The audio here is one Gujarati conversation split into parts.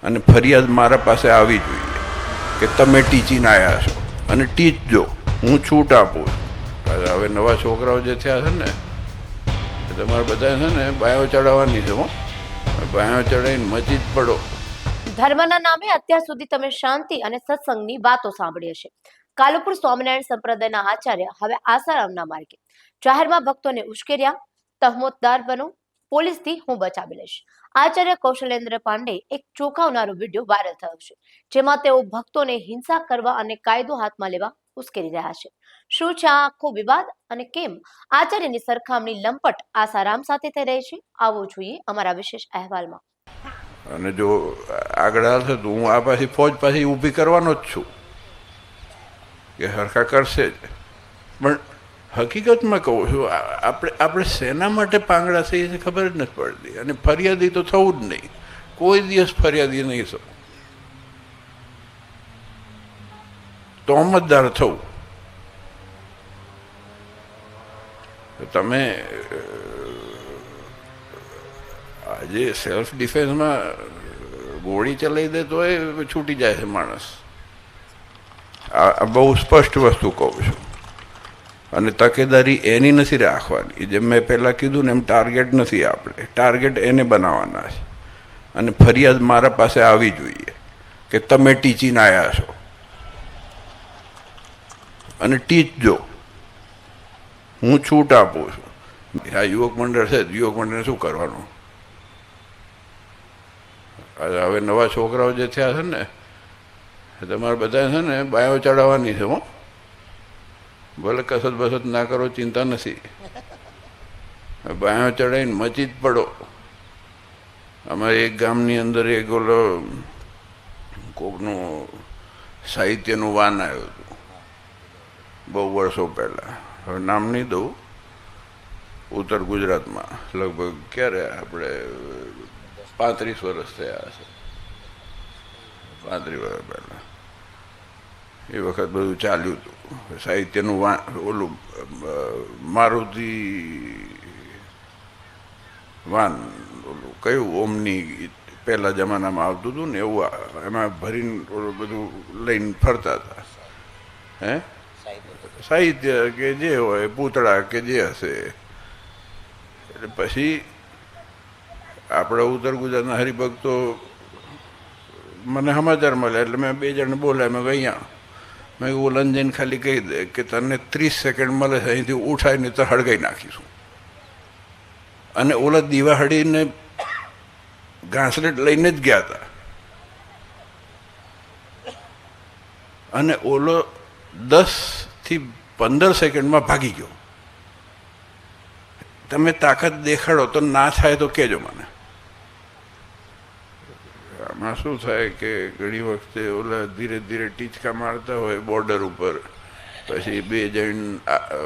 અને ફરિયાદ મારા પાસે આવી જોઈએ કે તમે ટીચીને આવ્યા છો અને ટીચજો, હું છૂટ આપું છું. હવે નવા છોકરાઓ જે થયા છે ને એ તમારે બધા છે ને બાયો ચડાવવાની છે. હો, બાયો ચડાવીને મચી જ પડો. ધર્મના નામે અત્યાર સુધી તમે શાંતિ અને સત્સંગની વાતો સાંભળી હશે. કાલુપુર સ્વામિનારાયણ સંપ્રદાયના આચાર્ય હવે આસારામના માર્ગે જાહેરમાં ભક્તોને ઉશ્કેર્યા. તહમતદાર બનો, પોલીસથી હું બચાવી લઈશ. આચાર્ય કૌશલેન્દ્ર પાંડે એક ચોંકાવનારો વિડીયો વાયરલ થયો છે, જેમાં તેઓ ભક્તોને હિંસા કરવા અને કાયદો હાથમાં લેવા ઉશ્કેરી રહ્યા છે. શું છે આ આખો વિવાદ અને કેમ આચાર્યની સરખામણી લંપટ આસારામ સાથે થઈ રહી છે? આવો જોઈએ અમારા વિશેષ અહેવાલમાં. અને જો આગળ હાલશે તો હું આ પાછી ફોજ પાછી ઊભી કરવાનો જ છું કે હરખા કરશે જ. પણ હકીકતમાં કહું છું, આપણે શેના માટે પાંગડા થઈએ છીએ ખબર જ નથી પડતી. અને ફરિયાદી તો થવું જ નહીં, કોઈ દિવસ ફરિયાદી નહીં થવું, તોહમતદાર થવું. તમે આજે સેલ્ફ ડિફેન્સમાં ગોળી ચલાવી દે તો એ છૂટી જાય છે માણસ. આ બહુ સ્પષ્ટ વસ્તુ કહું છું. અને તકેદારી એની નથી રાખવાની, જેમ મેં પહેલાં કીધું ને એમ ટાર્ગેટ નથી. આપણે ટાર્ગેટ એને બનાવવાના છે. અને ફરિયાદ મારા પાસે આવી જોઈએ કે તમે ટીચીને આવ્યા છો અને ટીચજો, હું છૂટ આપું છું. આ યુવક મંડળ છે, યુવક મંડળને શું કરવાનું? હવે નવા છોકરાઓ જે થયા છે ને તમારે બધા છે ને બાયો ચડાવવાની છે. હો, ભલે કસરત બસત ના કરો, ચિંતા નથી. બાયો ચડાવીને મચી જ પડો. અમારે એક ગામની અંદર એક ઓલો કોકનું સાહિત્યનું વાન આવ્યું હતું બહુ વર્ષો પહેલાં, હવે નામ નહીં દઉં. ઉત્તર ગુજરાતમાં લગભગ ક્યારે આપણે 35 વર્ષ થયા હશે, 35 વર્ષ પહેલાં એ વખત બધું ચાલ્યું હતું સાહિત્યનું ઓલું મારુતિ વાન, ઓલું કયું ઓમની પહેલા જમાનામાં આવતું હતું ને એવું, એમાં ભરીને ઓલું બધું લઈને ફરતા હતા. હે, સાહિત્ય કે જે હોય, પૂતળા કે જે હશે. એટલે પછી આપણા ઉત્તર ગુજરાતના હરિભક્તો મને સમાચાર મળ્યા એટલે મેં 2 જણને બોલાય. મેં અહીંયા મેં ઓલાને જઈને ખાલી કહી દે કે તને 30 સેકન્ડ મળે છે, અહીંથી ઉઠાવીને તો હળગાઈ નાખીશું. અને ઓલા દિવાળીને ઘાસલેટ લઈને જ ગયા હતા અને ઓલો 10 થી 15 સેકન્ડમાં ભાગી ગયો. તમે તાકાત દેખાડો તો ના થાય તો કહેજો મને. આમાં શું થાય કે ઘણી વખતે ઓલા ધીરે ધીરે ટીચકા મારતા હોય બોર્ડર ઉપર, પછી 2 જણ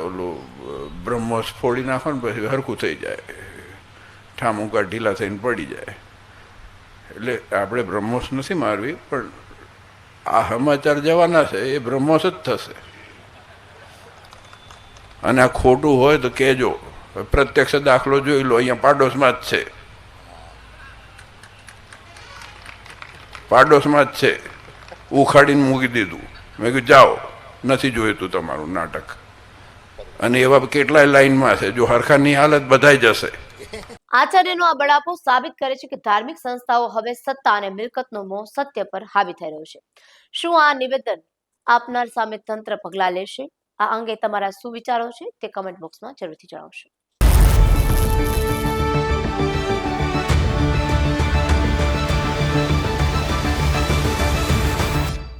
ઓલું બ્રહ્મોસ ફોડી નાખો ને પછી હરખું થઈ જાય, ઠામુકા ઢીલા થઈને પડી જાય. એટલે આપણે બ્રહ્મોસ નથી મારવી, પણ આ સમાચાર જવાના છે એ બ્રહ્મોસ જ થશે. અને આ ખોટું હોય તો કહેજો. પ્રત્યક્ષ દાખલો જોઈ લો, અહીંયા પાડોશમાં જ છે, પાડોશમાં જ છે. ઉખાડીને મૂકી દીધું. મેં કીધું જાઓ, નથી જોઈતું તમારું નાટક. અને એવા કેટલાય લાઈનમાં છે, જો હરખાની હાલત બધાય જશે. આચાર્યનો આ બળાપો સાબિત કરે છે કે ધાર્મિક સંસ્થાઓ હવે સત્તા અને મિલકતનો મોહ સત્ય પર હાવી થઈ રહ્યો છે. શું આ નિવેદન આપનાર સામે તંત્ર પગલાં લેશે? આ અંગે તમારા શું વિચારો છે તે કમેન્ટ બોક્સમાં જરૂરથી જણાવશો.